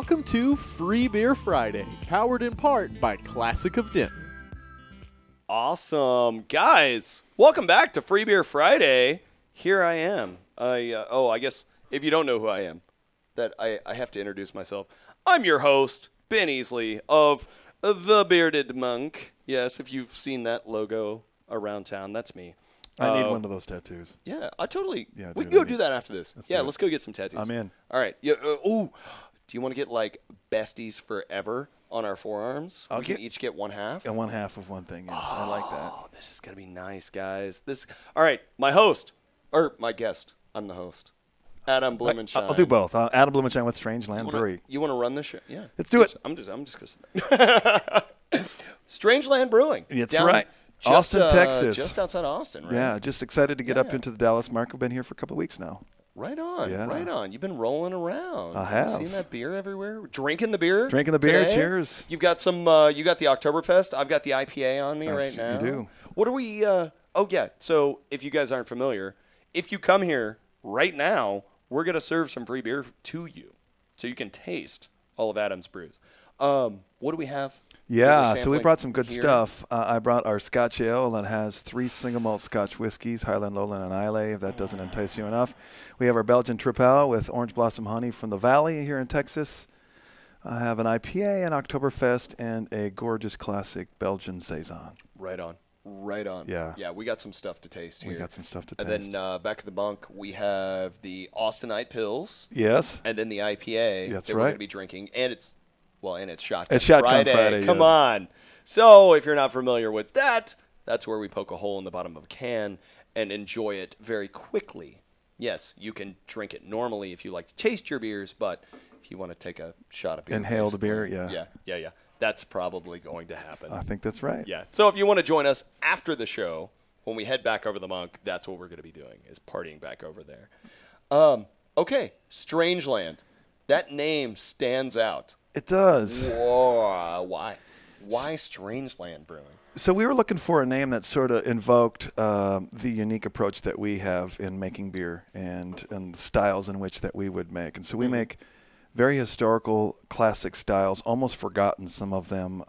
welcome to Free Beer Friday, powered in part by Classic of Denton. Awesome. Guys, welcome back to Free Beer Friday. Here I am. I guess if you don't know who I am, that I have to introduce myself. I'm your host, Ben Easley of The Bearded Monk. Yes, if you've seen that logo around town, that's me. I need one of those tattoos. Yeah, I totally. Yeah, we dude, can go I do need- that after this. Let's go get some tattoos. I'm in. All right. Yeah. Do you want to get like besties forever on our forearms? We can each get one half. And one half of one thing. Yes, I like that. Oh, this is gonna be nice, guys. All right. My host or my guest. I'm the host. Adam Blumenshine. I'll do both. Adam Blumenshine with Strangeland Brewery. You want to run this show? Yeah. Let's do it. I'm just gonna. Strangeland Brewing. That's down right. Austin, Texas. Just outside Austin, right? Yeah, just excited to get up into the Dallas market. We've been here for a couple of weeks now. Right on, Yeah. right on. You've been rolling around. I have. Seen that beer everywhere. Drinking the beer. Drinking the beer. today? Cheers. You've got some. You got the Oktoberfest. I've got the IPA on me right now. You do. What are we? So if you guys aren't familiar, if you come here right now, we're gonna serve some free beer to you, so you can taste all of Adam's brews. What do we have? Yeah, so we brought some good here? stuff. I brought our Scotch Ale that has 3 single malt Scotch whiskeys, Highland, Lowland, and Islay, if that doesn't entice you enough. We have our Belgian Tripel with orange blossom honey from the Valley here in Texas. I have an IPA, an Oktoberfest, and a gorgeous classic Belgian Saison. Right on. Right on. Yeah. Yeah, we got some stuff to taste here. We got some stuff to And taste. then back at the bunk, we have the Austinite Pills. Yes. And then the IPA That's that we're right. going to be drinking. And it's Shotgun It's Shotgun Friday. Friday, Come yes. on. So if you're not familiar with that, that's where we poke a hole in the bottom of a can and enjoy it very quickly. Yes, you can drink it normally if you like to taste your beers, but if you want to take a shot of beer. Inhale the beer, basically, yeah. Yeah. That's probably going to happen. I think that's right. Yeah. So if you want to join us after the show, when we head back over the Monk, that's what we're going to be doing, is partying back over there. Okay, Strangeland. That name stands out. It does. Whoa, why? Why Strangeland Brewing? So we were looking for a name that sort of invoked the unique approach that we have in making beer and the styles in which that we would make. And so we make very historical, classic styles, almost forgotten, some of them.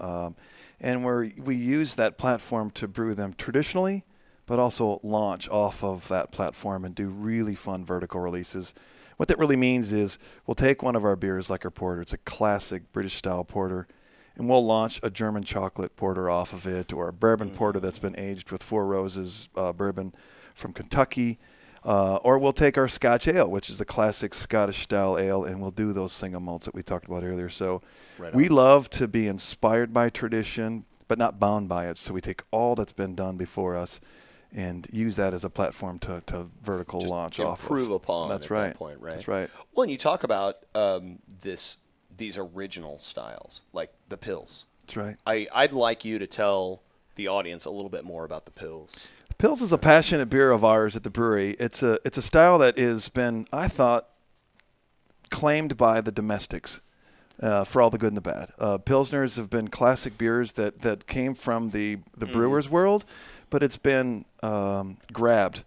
And we use that platform to brew them traditionally, but also launch off of that platform and do really fun vertical releases. What that really means is we'll take one of our beers, like our porter. It's a classic British-style porter, and we'll launch a German chocolate porter off of it, or a bourbon porter that's been aged with Four Roses bourbon from Kentucky. Or we'll take our Scotch Ale, which is a classic Scottish-style ale, and we'll do those single malts that we talked about earlier. So we love to be inspired by tradition, but not bound by it. So we take all that's been done before us and use that as a platform to vertical Just launch off of. improve upon That's at right. that point, right? That's right. Well, and you talk about these original styles, like the pills. That's right. I'd like you to tell the audience a little bit more about the pills. Pils is a passionate beer of ours at the brewery. It's a style that has been, I thought, claimed by the domestics for all the good and the bad. Pilsners have been classic beers that came from the brewer's world, but it's been land grabbed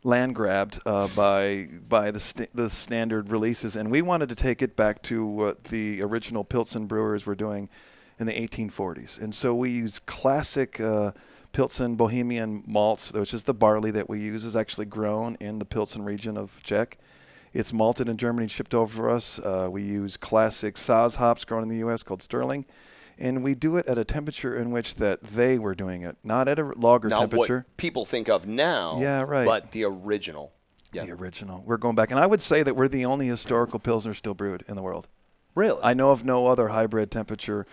by the standard releases, and we wanted to take it back to what the original Pilsen brewers were doing in the 1840s. And so we use classic Pilsen Bohemian malts, which is the barley that we use, is actually grown in the Pilsen region of Czech. It's malted in Germany and shipped over for us. We use classic Saaz hops grown in the U.S. called Sterling. And we do it at a temperature in which that they were doing it, not at a lager temperature. What people think of now, Yeah, right. but the original. Yeah. The original. We're going back. And I would say that we're the only historical Pilsner still brewed in the world. Really? I know of no other hybrid temperature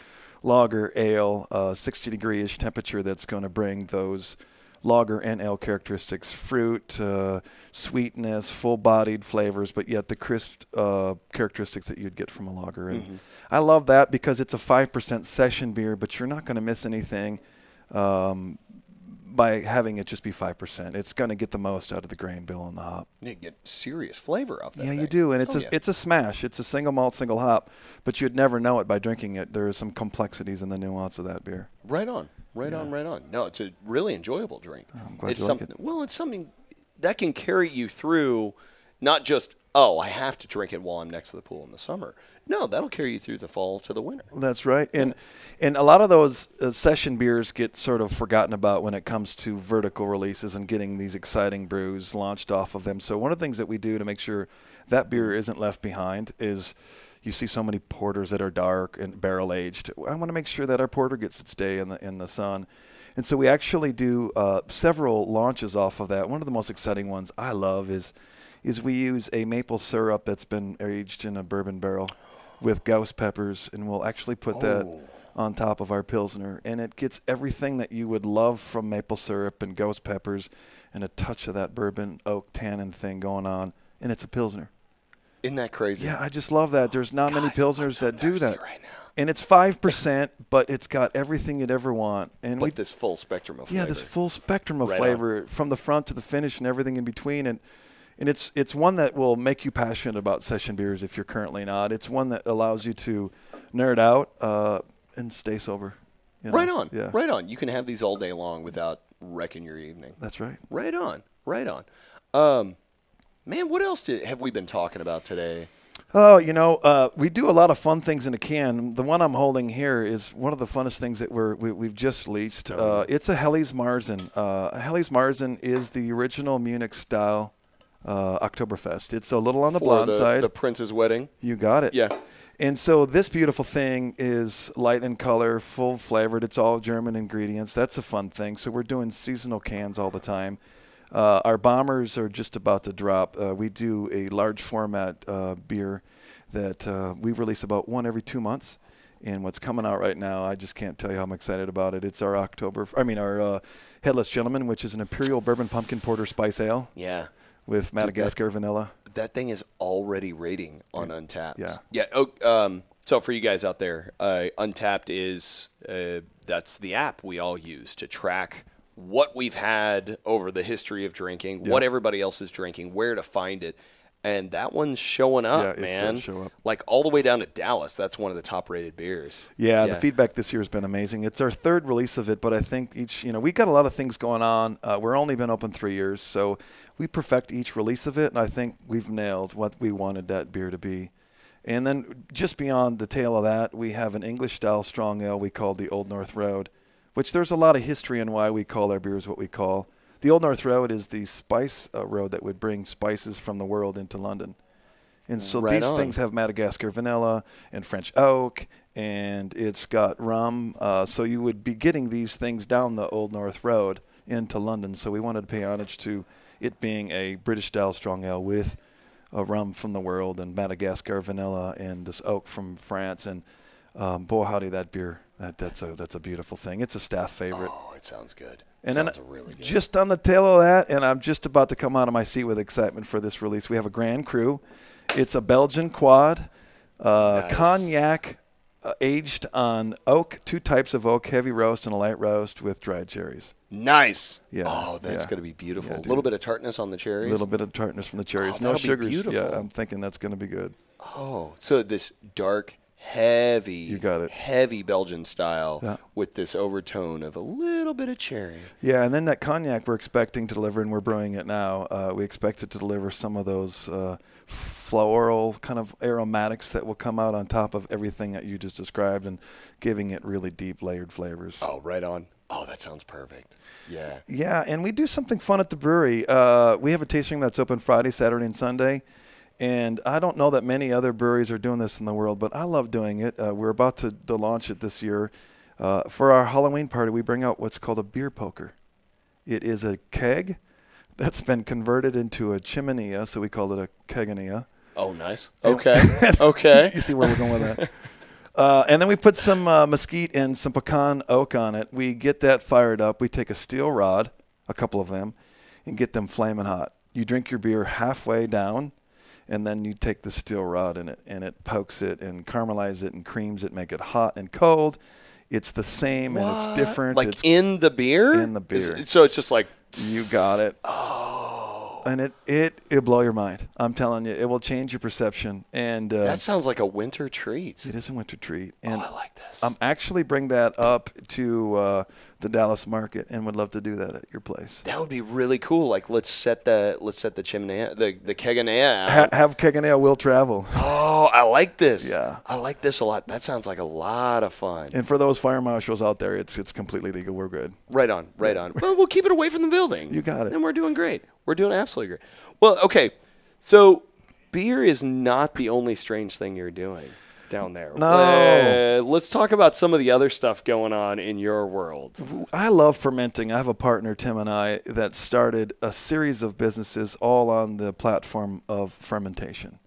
lager, ale, 60-degree-ish temperature that's going to bring those lager and ale characteristics, fruit, sweetness, full-bodied flavors, but yet the crisp characteristics that you'd get from a lager. And I love that because it's a 5% session beer, but you're not going to miss anything by having it just be 5%. It's going to get the most out of the grain bill and the hop. You get serious flavor off that. Yeah, thing. you do, and it's yeah. it's a smash. It's a single malt, single hop, but you'd never know it by drinking it. There are some complexities in the nuance of that beer. Right on. Right on. No, it's a really enjoyable drink. I'm glad it's you something. like it. Well, it's something that can carry you through, not just oh, I have to drink it while I'm next to the pool in the summer. No, that'll carry you through the fall to the winter. That's right. And a lot of those session beers get sort of forgotten about when it comes to vertical releases and getting these exciting brews launched off of them. So one of the things that we do to make sure that beer isn't left behind is you see so many porters that are dark and barrel aged. I want to make sure that our porter gets its day in the sun. And so we actually do several launches off of that. One of the most exciting ones I love is we use a maple syrup that's been aged in a bourbon barrel with ghost peppers, and we'll actually put that on top of our Pilsner. And it gets everything that you would love from maple syrup and ghost peppers and a touch of that bourbon oak tannin thing going on, and it's a Pilsner. Isn't that crazy? Yeah, I just love that. There's not many Pilsners that do that. Right now. And it's 5%, but it's got everything you'd ever want. And like this full spectrum of flavor. Yeah, this full spectrum of right flavor on. From the front to the finish and everything in between. And it's one that will make you passionate about session beers if you're currently not. It's one that allows you to nerd out and stay sober. You know? Right on. Yeah. Right on. You can have these all day long without wrecking your evening. That's right. Right on. Right on. Man, what else have we been talking about today? Oh, we do a lot of fun things in a can. The one I'm holding here is one of the funnest things that we've just leached. It's a Helles Marzen. Helles Marzen is the original Munich style Oktoberfest. It's a little on the blonde side. The prince's wedding. You got it. Yeah. And so this beautiful thing is light in color, full flavored. It's all German ingredients. That's a fun thing. So we're doing seasonal cans all the time. Our bombers are just about to drop. We do a large format beer that we release about one every 2 months. And what's coming out right now, I just can't tell you how I'm excited about it. It's our our Headless Gentleman, which is an Imperial Bourbon Pumpkin Porter Spice Ale. Yeah. With Madagascar vanilla. That thing is already rating on Untapped. Yeah. Yeah. So for you guys out there, Untapped is that's the app we all use to track what we've had over the history of drinking, what everybody else is drinking, where to find it. And that one's showing up, man. Show up. Like all the way down to Dallas. That's one of the top-rated beers. Yeah, the feedback this year has been amazing. It's our third release of it, but I think we got a lot of things going on. We're only been open 3 years, so we perfect each release of it, and I think we've nailed what we wanted that beer to be. And then just beyond the tail of that, we have an English-style strong ale we call the Old North Road, which there's a lot of history in why we call our beers what we call. The Old North Road is the spice road that would bring spices from the world into London. And so these things have Madagascar vanilla and French oak, and it's got rum. So you would be getting these things down the Old North Road into London. So we wanted to pay homage to it being a British-style strong ale with a rum from the world and Madagascar vanilla and this oak from France. And boy, howdy, that beer. That's a beautiful thing. It's a staff favorite. Oh, it sounds good. And sounds then really good. Just on the tail of that, and I'm just about to come out of my seat with excitement for this release, we have a Grand Cru. It's a Belgian quad, cognac aged on oak, 2 types of oak, heavy roast and a light roast with dried cherries. Nice. Yeah. Oh, that's going to be beautiful. Yeah, a little bit of tartness on the cherries. A little bit of tartness from the cherries. Oh, no that'll be sugars. beautiful. Yeah, I'm thinking that's going to be good. Oh, so this dark, heavy, you got it. Heavy Belgian style with this overtone of a little bit of cherry. Yeah, and then that cognac we're expecting to deliver, and we're brewing it now. We expect it to deliver some of those floral kind of aromatics that will come out on top of everything that you just described and giving it really deep layered flavors. Oh, right on. Oh, that sounds perfect. Yeah. Yeah, and we do something fun at the brewery. We have a tasting that's open Friday, Saturday, and Sunday. And I don't know that many other breweries are doing this in the world, but I love doing it. We're about to launch it this year. For our Halloween party, we bring out what's called a beer poker. It is a keg that's been converted into a chimenea, so we call it a keganea. Oh, nice. Okay. Okay. You see where we're going with that. And then we put some mesquite and some pecan oak on it. We get that fired up. We take a steel rod, a couple of them, and get them flaming hot. You drink your beer halfway down, and then you take the steel rod and it pokes it and caramelizes it and creams it, make it hot and cold. It's the same and it's different. Like it's in the beer? In the beer. So it's just like... You got it. Oh. And it'll blow your mind. I'm telling you, it will change your perception. And that sounds like a winter treat. it is a winter treat. And I like this. I'm actually bring that up to the Dallas market and would love to do that at your place. That would be really cool. Like, let's set the chimney, the keganea out. Have Keganea will travel. Oh, I like this. Yeah. I like this a lot. That sounds like a lot of fun. And for those fire marshals out there, it's completely legal. We're good. Right on. Well, we'll keep it away from the building. You got it. And we're doing great. We're doing absolutely great. Well, okay. So beer is not the only strange thing you're doing down there. No. Let's talk about some of the other stuff going on in your world. I love fermenting. I have a partner, Tim and I, that started a series of businesses all on the platform of fermentation.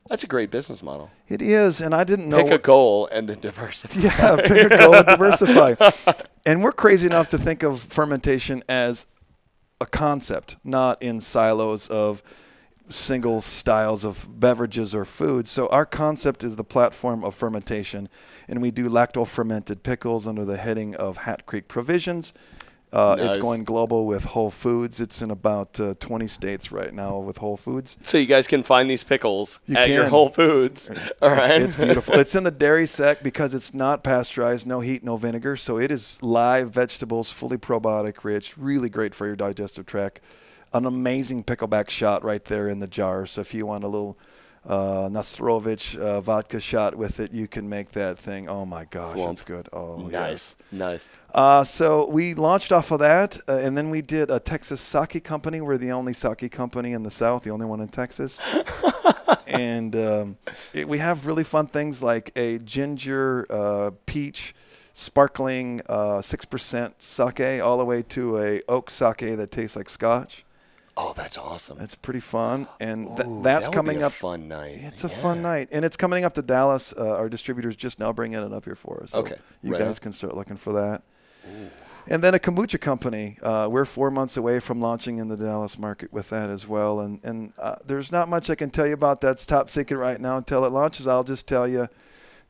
That's a great business model. It is, and I didn't know. Pick a goal and then diversify. Yeah, pick a goal and diversify. And we're crazy enough to think of fermentation as a concept, not in silos of single styles of beverages or food. So our concept is the platform of fermentation, and we do lacto-fermented pickles under the heading of Hat Creek Provisions. Nice. It's going global with Whole Foods. It's in about 20 states right now with Whole Foods. So you guys can find these pickles at your can. Whole Foods. All right. It's beautiful. It's in the dairy sec because it's not pasteurized, no heat, no vinegar. So it is live vegetables, fully probiotic rich, really great for your digestive tract. An amazing pickleback shot right there in the jar. So if you want a little Nastrovich vodka shot with it, you can make that thing. Oh, my gosh, it's good. Oh, nice. Yes. So we launched off of that, and then we did a Texas sake company. We're the only sake company in the South, the only one in Texas. And we have really fun things like a ginger peach sparkling 6% sake all the way to a oak sake that tastes like scotch. Oh, that's awesome. That's pretty fun, and that that's would coming be a up. Fun night. It's a fun night, and it's coming up to Dallas. Our distributor's just now bringing it up here for us. So okay, you guys can start looking for that. Ooh. And then a kombucha company. We're 4 months away from launching in the Dallas market with that as well. And there's not much I can tell you about that's top secret right now until it launches. I'll just tell you,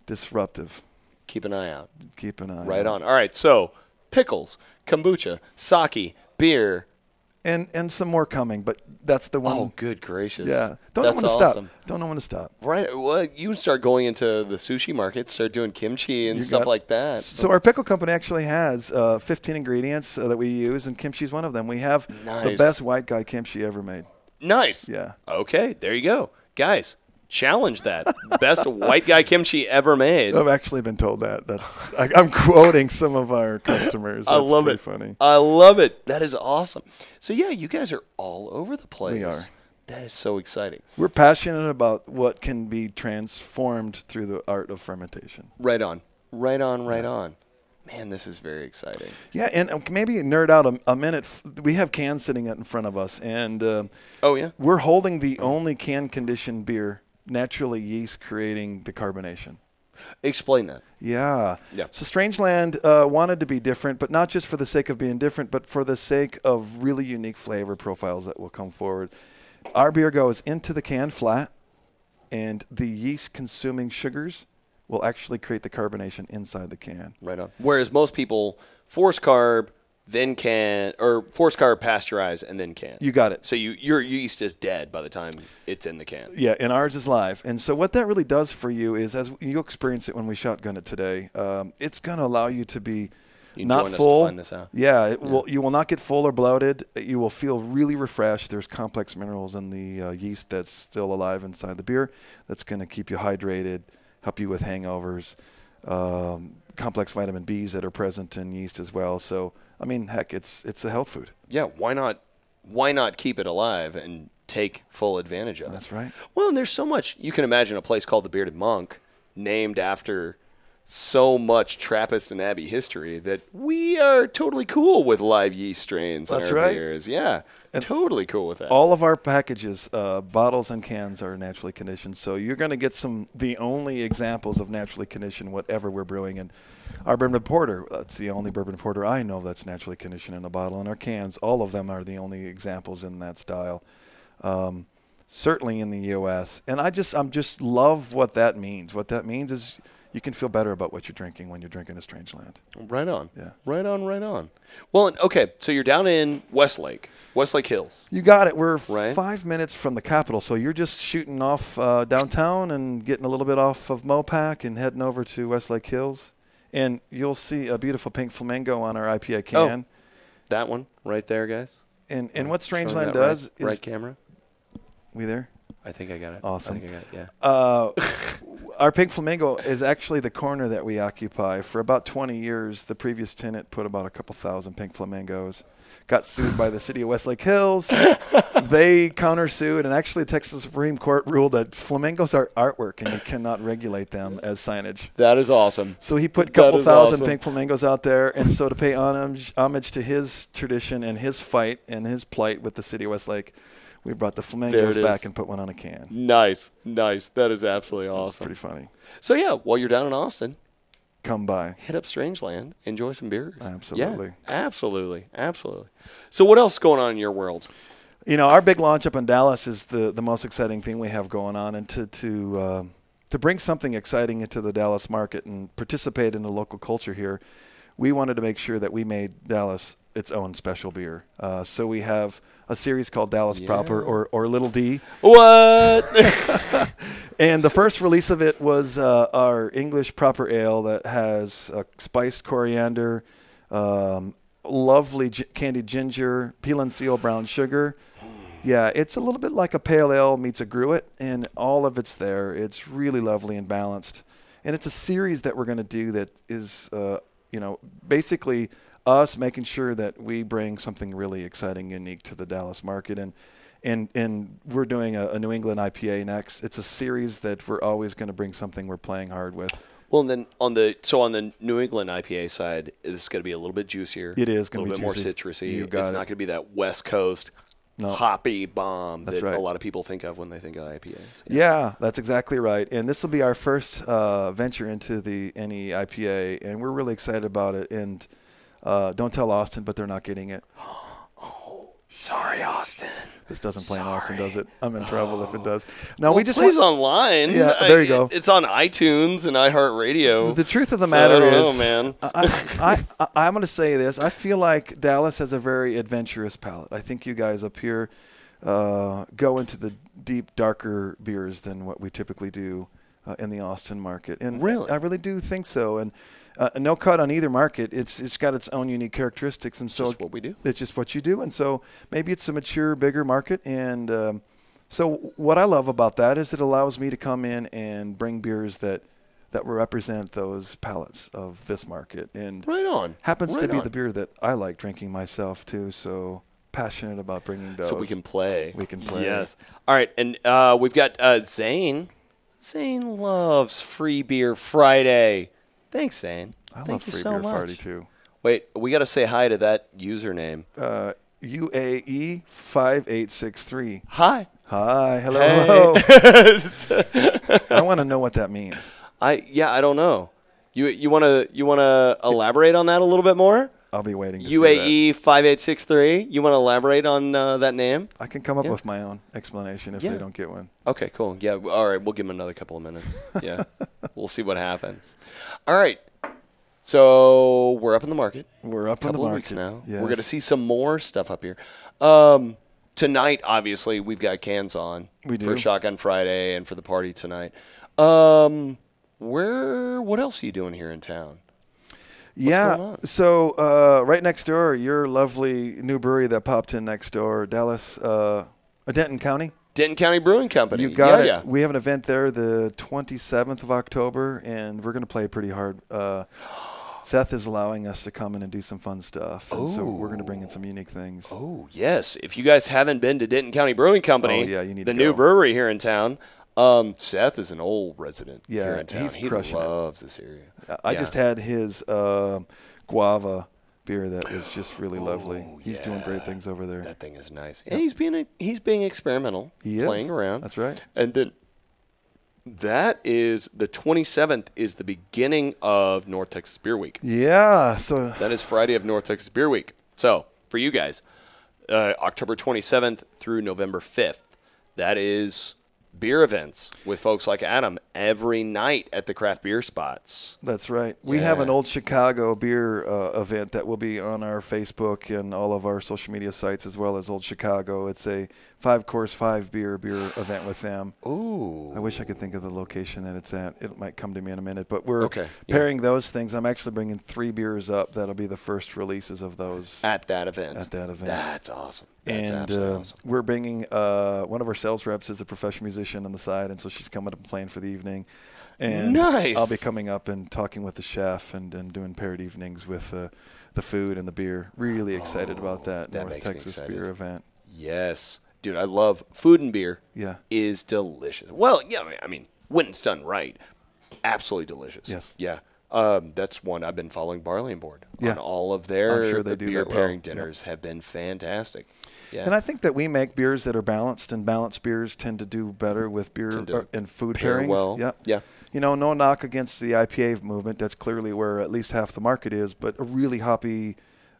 disruptive. Keep an eye out. Keep an eye out. Right on. All right, so pickles, kombucha, sake, beer. And some more coming, but that's the one. Oh, good gracious. Yeah. Don't know when to stop. Don't know when to stop. Right. Well, you can start going into the sushi market, start doing kimchi and stuff like that. So our pickle company actually has 15 ingredients that we use, and kimchi is one of them. We have the best white guy kimchi ever made. Nice. Yeah. Okay, there you go. Guys, challenge that. Best white guy kimchi ever made. I've actually been told that. I'm quoting some of our customers. That's I love it. Funny. I love it. That is awesome. So yeah, you guys are all over the place. We are. That is so exciting. We're passionate about what can be transformed through the art of fermentation. Right on. Right on. Right on. Man, this is very exciting. Yeah, and maybe nerd out a minute. We have cans sitting in front of us, and oh yeah, we're holding the only can conditioned beer, naturally yeast creating the carbonation. Explain that. Yeah. Yeah. So Strangeland wanted to be different, but not just for the sake of being different, but for the sake of really unique flavor profiles that will come forward. Our beer goes into the can flat, and the yeast-consuming sugars will actually create the carbonation inside the can. Right on. Whereas most people force carb, then can, or force carb, pasteurize, and then can. You got it. So your yeast is dead by the time it's in the can. Yeah, and ours is live. And so what that really does for you is, as you'll experience it when we shotgun it today, it's going to allow you to be not full. To find this out. Yeah, you will not get full or bloated. You will feel really refreshed. There's complex minerals in the yeast that's still alive inside the beer that's going to keep you hydrated, help you with hangovers, complex vitamin Bs that are present in yeast as well. So, I mean, heck, it's a health food. Yeah, why not keep it alive and take full advantage of it? That's right. Well, and there's so much. You can imagine a place called the Bearded Monk, named after so much Trappist and Abbey history, that we are totally cool with live yeast strains in our beers. Yeah, and totally cool with that. All of our packages, bottles and cans, are naturally conditioned. So you're going to get the only examples of naturally conditioned whatever we're brewing. And our bourbon porter, that's the only bourbon porter I know that's naturally conditioned in a bottle. And our cans, all of them are the only examples in that style. Certainly in the U.S. And I'm just love what that means. What that means is you can feel better about what you're drinking when you're drinking a Strangeland. Right on. Yeah. Right on, right on. Well, okay, so you're down in Westlake Hills. You got it. We're Right. 5 minutes from the Capitol, so you're just shooting off downtown and getting a little bit off of Mopac and heading over to Westlake Hills. And you'll see a beautiful pink flamingo on our IPA can. That one right there, guys. And what Showing Strangeland that does is... right camera. We there? I think I got it. Awesome. I think I got it, yeah. Our pink flamingo is actually the corner that we occupy. For about 20 years, the previous tenant put about a couple thousand pink flamingos, got sued by the city of Westlake Hills. They countersued, and actually the Texas Supreme Court ruled that flamingos are artwork and you cannot regulate them as signage. That is awesome. So he put a couple thousand awesome. pink flamingos out there, and so to pay homage to his tradition and his fight and his plight with the city of Westlake, we brought the flamingos back and put one on a can. Nice. That is absolutely awesome. Pretty funny. So, yeah, while you're down in Austin, Come by. hit up Strangeland, enjoy some beers. Absolutely. Yeah, absolutely. So what else is going on in your world? You know, our big launch up in Dallas is the most exciting thing we have going on, and to bring something exciting into the Dallas market and participate in the local culture here, we wanted to make sure that we made Dallas its own special beer. So we have a series called Dallas Proper or Little D. What? And the first release of it was our English Proper Ale that has spiced coriander, lovely candied ginger, peel and seal brown sugar. Yeah, it's a little bit like a pale ale meets a gruit, and all of it's there. It's really lovely and balanced. And it's a series that we're going to do that is, basically us making sure that we bring something really exciting, unique to the Dallas market. And we're doing a New England IPA next. It's a series that we're always going to bring something we're playing hard with. Well, and then on the New England IPA side, it's going to be a little bit juicier. It is going to be more citrusy. It's got not going to be that West Coast hoppy bomb that a lot of people think of when they think of IPAs. Yeah, that's exactly right. And this will be our first venture into the NE IPA, and we're really excited about it. And don't tell Austin, but they're not getting it. Sorry, Austin. This doesn't play in Austin, does it? I'm in trouble if it does. No, we just plays online. Yeah, there you go. It's on iTunes and iHeartRadio. The truth of the matter is, man. I'm going to say this. I feel like Dallas has a very adventurous palate. I think you guys up here go into the deep, darker beers than what we typically do in the Austin market. And really, I really do think so. And no cut on either market. It's got its own unique characteristics, and so just what we do. It's just what you do, and so maybe it's a mature, bigger market. And so what I love about that is it allows me to come in and bring beers that represent those palates of this market. And right on. Happens to be the beer that I like drinking myself too. So passionate about bringing those. So we can play. Yes. All right, and we've got Zane. Zane loves Free Beer Friday. Thanks, Zane. I love Free Beer Friday too. Wait, we got to say hi to that username. UAE 5863. Hi. Hi. Hello. Hello. I want to know what that means. I don't know. You want to elaborate on that a little bit more? I'll be waiting to UAE 5863. You want to elaborate on that name? I can come up with my own explanation if they don't get one. Okay, cool. Yeah, all right. We'll give them another couple of minutes. Yeah, we'll see what happens. All right. So we're up in the market. We're up in the market weeks now. Yes. We're going to see some more stuff up here. Tonight, obviously, we've got cans on. We do. For Shotgun Friday and for the party tonight. What else are you doing here in town? What's going on? So right next door, your lovely new brewery that popped in next door, Dallas, Denton County. Denton County Brewing Company. You got it. Yeah. We have an event there the 27th of October, and we're going to play pretty hard. Seth is allowing us to come in and do some fun stuff, and so we're going to bring in some unique things. Oh, yes. If you guys haven't been to Denton County Brewing Company, you need the to new go. brewery here in town, Seth is an old resident here in town. He loves this area. I just had his guava beer that was just really lovely. He's doing great things over there. That thing is nice. And he's being experimental, playing around. That's right. And then that is the 27th is the beginning of North Texas Beer Week. Yeah. So that is Friday of North Texas Beer Week. So for you guys, October 27th through November 5th, that is beer events with folks like Adam every night at the craft beer spots. That's right. We have an Old Chicago beer event that will be on our Facebook and all of our social media sites, as well as Old Chicago. It's a 5-course, 5-beer event with them. Ooh. I wish I could think of the location that it's at. It might come to me in a minute. But we're pairing those things. I'm actually bringing 3 beers up. That'll be the first releases of those. At that event. That's awesome. That's and awesome. we're bringing one of our sales reps is a professional musician on the side, and so she's coming up and playing for the evening. And nice. I'll be coming up and talking with the chef and doing paired evenings with the food and the beer. Really excited about that North Texas beer event. Yes. Dude, I love food and beer. Yeah. Is delicious. Well, yeah, I mean, when it's done right, absolutely delicious. Yes. Yeah. That's one I've been following Barley and Board on all of I'm their beer pairing dinners have been fantastic. Yeah. And I think that we make beers that are balanced, and balanced beers tend to do better with beer and food pair pairings. Well. Yeah. You know, no knock against the IPA movement. That's clearly where at least half the market is, but a really hoppy,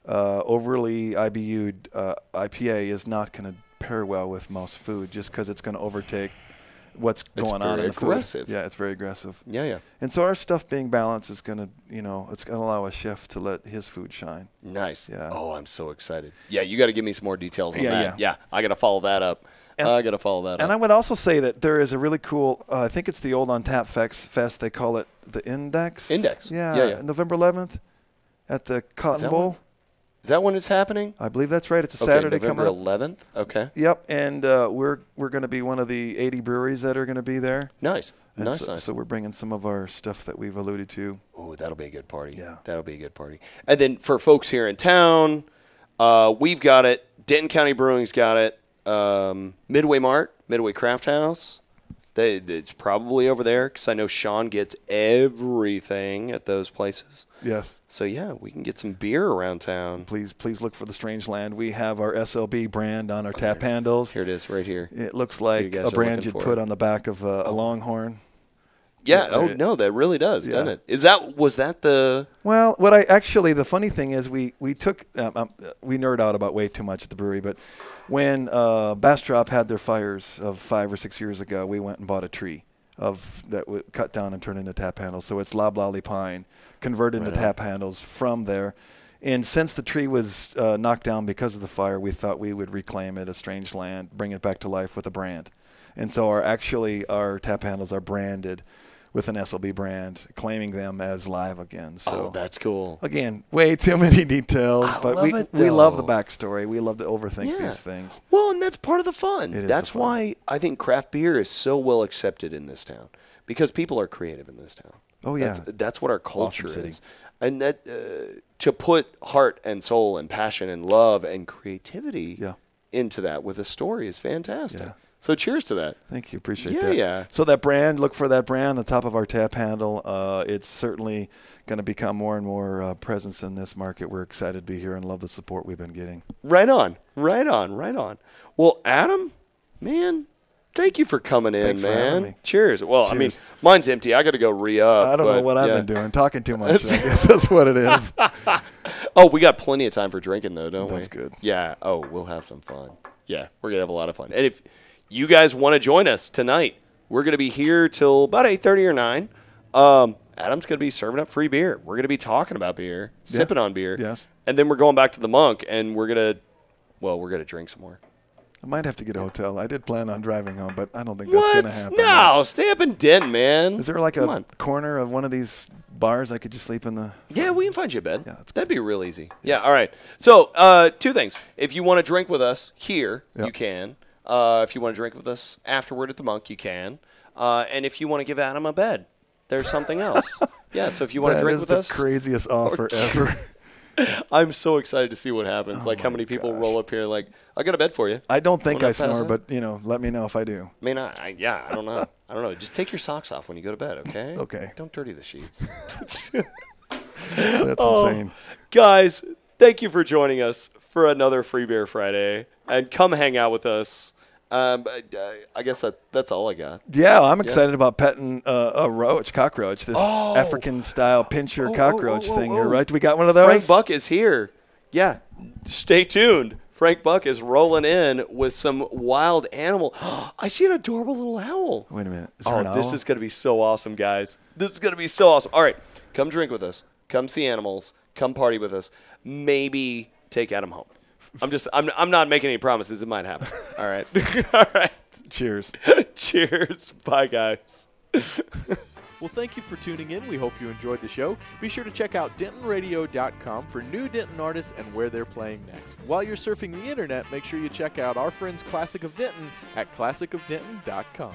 overly IBU'd IPA is not going to pair well with most food just because it's going to overtake what's going on in the aggressive. food. Yeah, it's very aggressive. Yeah. And so our stuff being balanced is going to, it's going to allow a chef to let his food shine. Nice. Yeah. Oh, I'm so excited. Yeah, you got to give me some more details on that. Yeah. I got to follow that up. And I would also say that there is a really cool, I think it's the old On Tap Fest. They call it the Index. Yeah. November 11th at the Cotton Bowl. Is that when it's happening? I believe that's right. It's a Saturday coming up. November 11th? Okay. Yep, and we're going to be one of the 80 breweries that are going to be there. Nice. So we're bringing some of our stuff that we've alluded to. Oh, that'll be a good party. Yeah. That'll be a good party. And then for folks here in town, we've got it. Denton County Brewing's got it. Midway Mart, Midway Craft House. It's probably over there because I know Sean gets everything at those places. Yes. So, yeah, we can get some beer around town. Please look for the Strange Land. We have our SLB brand on our tap handles. Here it is right here. It looks like a brand you'd put on the back of a Longhorn. Yeah. Oh, no, that really does, doesn't it? Was that the? Well, the funny thing is we took, we nerd out about way too much at the brewery, but when Bastrop had their fires of 5 or 6 years ago, we went and bought a tree that we cut down and turned into tap handles. So it's loblolly pine converted into tap handles from there. And since the tree was knocked down because of the fire, we thought we would reclaim it as Strange Land, bring it back to life with a brand. And so our tap handles are branded with an SLB brand, claiming them as live again. So that's cool. Again, way too many details, but we love the backstory. We love to overthink these things. Well, and that's part of the fun. That's why I think craft beer is so well accepted in this town, because people are creative in this town. Oh, yeah. That's what our culture Awesome is. And that to put heart and soul and passion and love and creativity into that with a story is fantastic. Yeah. So cheers to that. Thank you. Appreciate that. Yeah. So that brand, look for that brand on the top of our tap handle. It's certainly going to become more and more presence in this market. We're excited to be here and love the support we've been getting. Right on. Well, Adam, man, thank you for coming in, Thanks for having me. Cheers. Well, Cheers. I mean, mine's empty. I got to go re-up. I don't know what I've been doing. Talking too much. I guess that's what it is. Oh, we got plenty of time for drinking, though, don't we? That's good. Yeah. Oh, we'll have some fun. Yeah, we're going to have a lot of fun. And if you guys want to join us tonight, we're going to be here till about 8:30 or 9. Adam's going to be serving up free beer. We're going to be talking about beer, sipping on beer. Yes. And then we're going back to the Monk, and we're going to drink some more. I might have to get a hotel. I did plan on driving home, but I don't think that's going to happen. No, stay up in Denton, man. Is there like a corner of one of these bars I could just sleep in the? Yeah, we can find you a bed. Yeah, that'd be real easy. Yeah, all right. So 2 things. If you want to drink with us here, you can. If you want to drink with us afterward at the Monk, you can. And if you want to give Adam a bed, there's something else. Yeah, so if you want to drink with us. That is the craziest offer ever. I'm so excited to see what happens. How many people roll up here like, I got a bed for you. I don't think I snore, but, let me know if I do. I mean, I don't know. I don't know. Just take your socks off when you go to bed, okay? Okay. Don't dirty the sheets. That's insane. Guys, thank you for joining us for another Free Beer Friday. And come hang out with us. I guess that's all I got. Yeah, I'm excited about petting a cockroach, this African-style pincher cockroach thing here, right? We got one of those? Frank Buck is here. Yeah, stay tuned Frank Buck is rolling in with some wild animal. I see an adorable little owl. Wait a minute. Is there an This owl? is going to be so awesome, guys. This is going to be so awesome. All right, come drink with us. Come see animals. Come party with us. Maybe take Adam home. I'm not making any promises. It might happen. All right. All right. Cheers. Cheers. Bye, guys. Well, thank you for tuning in. We hope you enjoyed the show. Be sure to check out DentonRadio.com for new Denton artists and where they're playing next. While you're surfing the internet, make sure you check out our friends Classic of Denton at ClassicofDenton.com.